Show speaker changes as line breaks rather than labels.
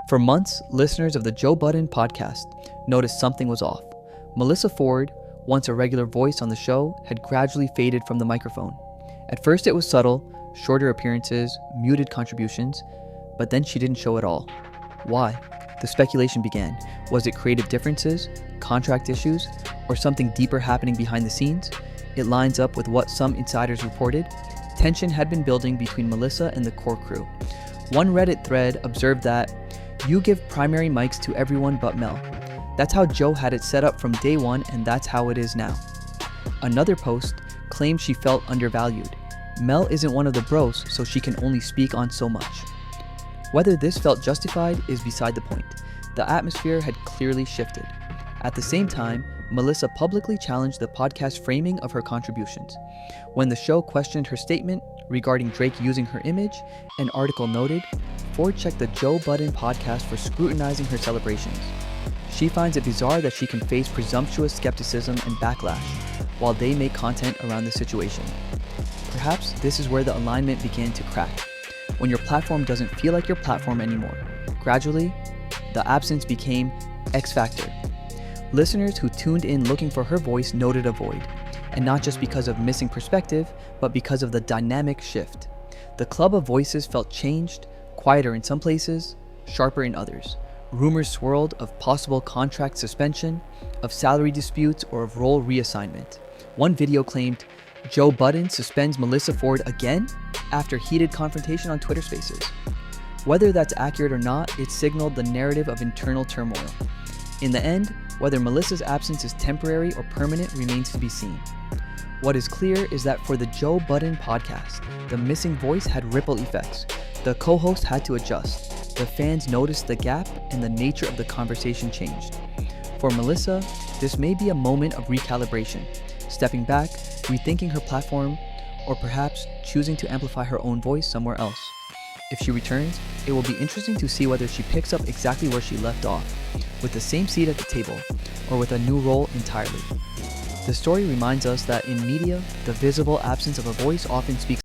For months, listeners of the Joe Budden podcast noticed something was off. Melyssa Ford, once a regular voice on the show, had gradually faded from the microphone. At first it was subtle, shorter appearances, muted contributions, but then she didn't show at all. Why? The speculation began. Was it creative differences, contract issues, or something deeper happening behind the scenes? It lines up with what some insiders reported. Tension had been building between Melyssa and the core crew. One Reddit thread observed that, "You give primary mics to everyone but Mel. That's how Joe had it set up from day one, and that's how it is now." Another post claimed she felt undervalued. Mel isn't one of the bros, so she can only speak on so much. Whether this felt justified is beside the point. The atmosphere had clearly shifted. At the same time, Melyssa publicly challenged the podcast framing of her contributions. When the show questioned her statement regarding Drake using her image, an article noted, Ford checked the Joe Budden podcast for scrutinizing her celebrations. She finds it bizarre that she can face presumptuous skepticism and backlash while they make content around the situation. Perhaps this is where the alignment began to crack. When your platform doesn't feel like your platform anymore. Gradually, the absence became X factor. Listeners who tuned in looking for her voice noted a void, and not just because of missing perspective, but because of the dynamic shift. The club of voices felt changed, quieter in some places, sharper in others. Rumors swirled of possible contract suspension, of salary disputes, or of role reassignment. One video claimed, "Joe Budden suspends Melyssa Ford again?" after heated confrontation on Twitter Spaces. Whether that's accurate or not, it signaled the narrative of internal turmoil. In the end, whether Melyssa's absence is temporary or permanent remains to be seen. What is clear is that for the Joe Budden podcast, the missing voice had ripple effects. The co-host had to adjust. The fans noticed the gap, and the nature of the conversation changed. For Melyssa, this may be a moment of recalibration, stepping back, rethinking her platform, or perhaps choosing to amplify her own voice somewhere else. If she returns, it will be interesting to see whether she picks up exactly where she left off, with the same seat at the table, or with a new role entirely. The story reminds us that in media, the visible absence of a voice often speaks